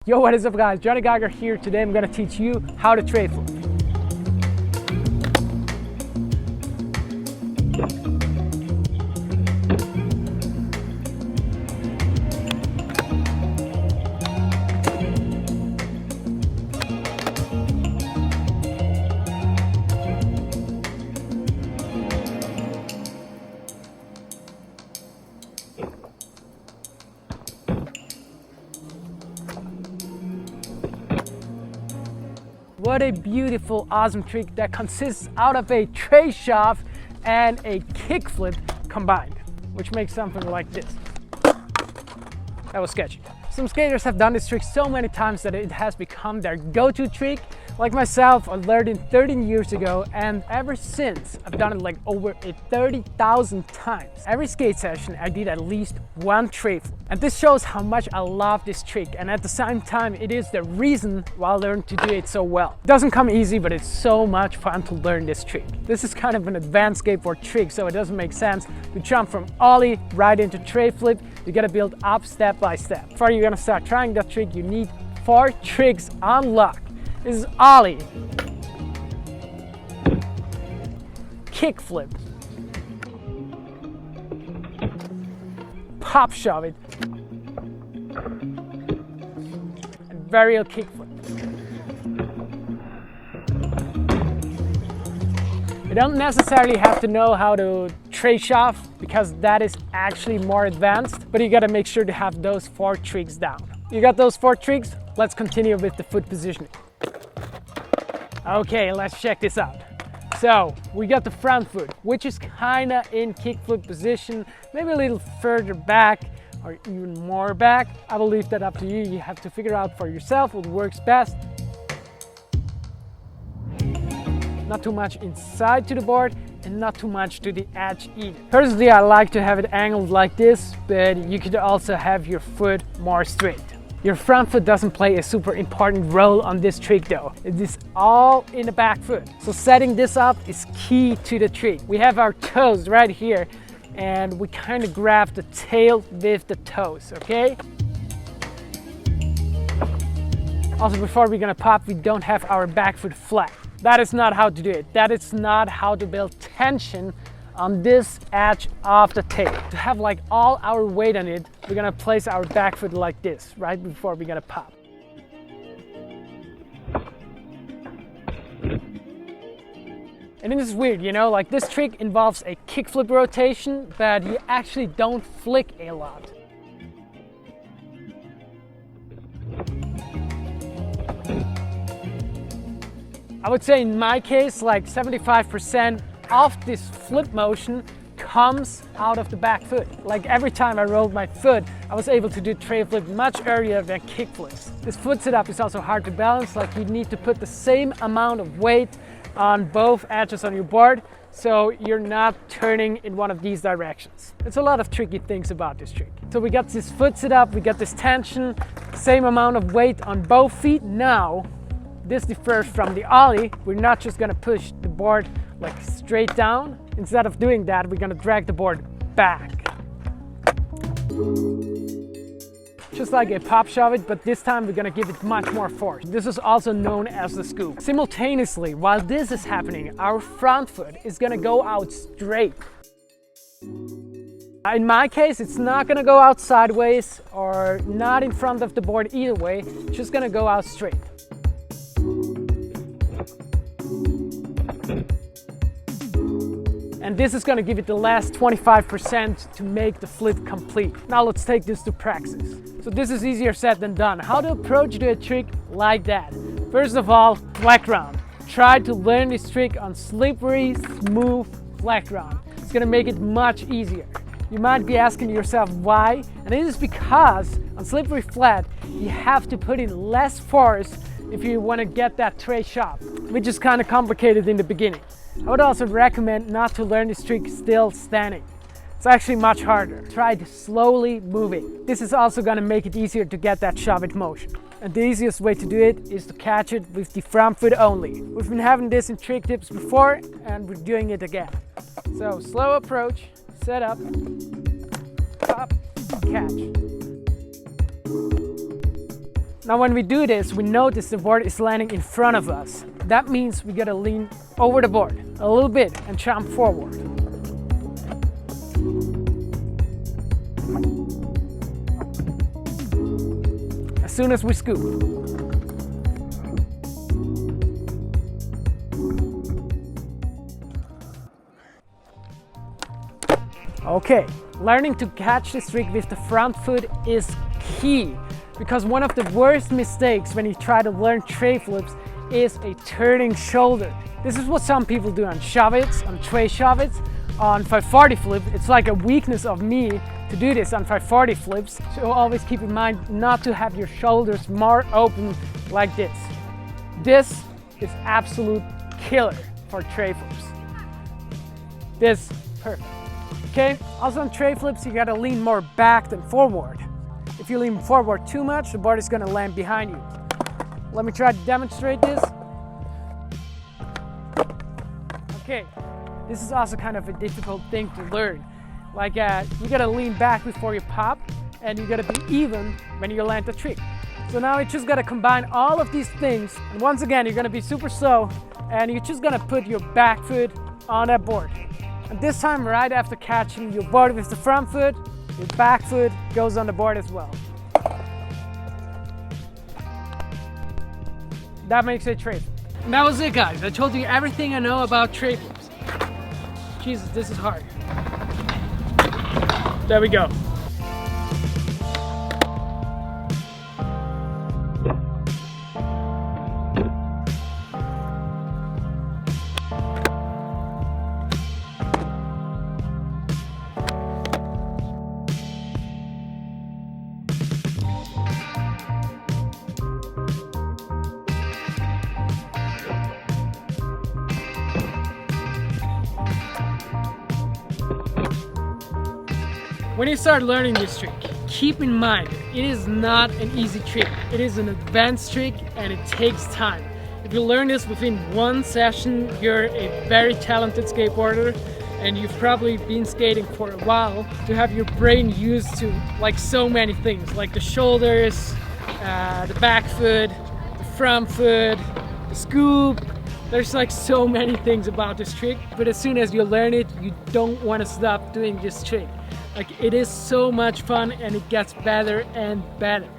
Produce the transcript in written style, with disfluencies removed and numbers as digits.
Yo, what is up guys? Johnny Geiger here. Today I'm gonna teach you how to tray flip. What a beautiful, awesome trick that consists out of a tray shove and a kickflip combined, which makes something like this. That was sketchy. Some skaters have done this trick so many times that it has become their go-to trick. Like myself, I learned it 13 years ago, and ever since I've done it like over 30,000 times. Every skate session I did at least one tray flip. And this shows how much I love this trick, and at the same time it is the reason why I learned to do it so well. It doesn't come easy, but it's so much fun to learn this trick. This is kind of an advanced skateboard trick, so it doesn't make sense to jump from ollie right into tray flip. You gotta build up step by step. Before you're gonna start trying that trick, you need 4 tricks on lock. This is ollie, kickflip, pop shove it, and varial kickflip. You don't necessarily have to know how to tray shove because that is actually more advanced, but you gotta make sure to have those 4 tricks down. You got those 4 tricks? Let's continue with the foot positioning. Okay, let's check this out. So we got the front foot, which is kinda in kickflip position, maybe a little further back or even more back. I will leave that up to you. You have to figure out for yourself what works best. Not too much inside to the board and not too much to the edge either. Personally, I like to have it angled like this, but you could also have your foot more straight. Your front foot doesn't play a super important role on this trick though. It is all in the back foot. So setting this up is key to the trick. We have our toes right here and we kind of grab the tail with the toes, okay? Also, before we're gonna pop, we don't have our back foot flat. That is not how to do it. That is not how to build tension on this edge of the tail. To have like all our weight on it, we're gonna place our back foot like this, right before we're gonna pop. And this is weird, you know, like this trick involves a kickflip rotation, but you actually don't flick a lot. I would say in my case, like 75% of this flip motion comes out of the back foot. Like every time I rolled my foot, I was able to do tray flip much earlier than kick flips. This foot setup is also hard to balance, like you need to put the same amount of weight on both edges on your board, so you're not turning in one of these directions. It's a lot of tricky things about this trick. So we got this foot setup, we got this tension, same amount of weight on both feet. Now, this differs from the ollie. We're not just gonna push the board like straight down. Instead of doing that, we're gonna drag the board back. Just like a pop shove it, but this time we're gonna give it much more force. This is also known as the scoop. Simultaneously, while this is happening, our front foot is gonna go out straight. In my case, it's not gonna go out sideways or not in front of the board either way, it's just gonna go out straight. And this is gonna give it the last 25% to make the flip complete. Now let's take this to practice. So this is easier said than done. How to approach to a trick like that? First of all, flat ground. Try to learn this trick on slippery, smooth flat ground. It's gonna make it much easier. You might be asking yourself why, and it is because on slippery flat, you have to put in less force if you wanna get that tray shove, which is kinda complicated in the beginning. I would also recommend not to learn this trick still standing. It's actually much harder. Try to slowly moving. This is also gonna make it easier to get that shove it motion. And the easiest way to do it is to catch it with the front foot only. We've been having this in trick tips before and we're doing it again. So slow approach, set up, pop, catch. Now when we do this, we notice the board is landing in front of us. That means we gotta lean over the board a little bit and jump forward. As soon as we scoop. Okay, learning to catch this trick with the front foot is key, because one of the worst mistakes when you try to learn tray flips is a turning shoulder. This is what some people do on shove-its, on tray shove-its, on 540 flip. It's like a weakness of me to do this on 540 flips, so always keep in mind not to have your shoulders more open like this. This is absolute killer for tray flips. This, perfect. Okay, also on tray flips, you gotta lean more back than forward. If you lean forward too much, the board is gonna land behind you. Let me try to demonstrate this. Okay, this is also kind of a difficult thing to learn. Like you gotta lean back before you pop, and you gotta be even when you land the trick. So now you just gotta combine all of these things, and once again, you're gonna be super slow, and you're just gonna put your back foot on that board. And this time, right after catching your board with the front foot, your back foot goes on the board as well. That makes a tray flip. And that was it, guys. I told you everything I know about tray flips. Jesus, this is hard. There we go. When you start learning this trick, keep in mind, it is not an easy trick. It is an advanced trick and it takes time. If you learn this within one session, you're a very talented skateboarder, and you've probably been skating for a while to have your brain used to like so many things, like the shoulders, the back foot, the front foot, the scoop. There's like so many things about this trick, but as soon as you learn it, you don't want to stop doing this trick. Like, it is so much fun and it gets better and better.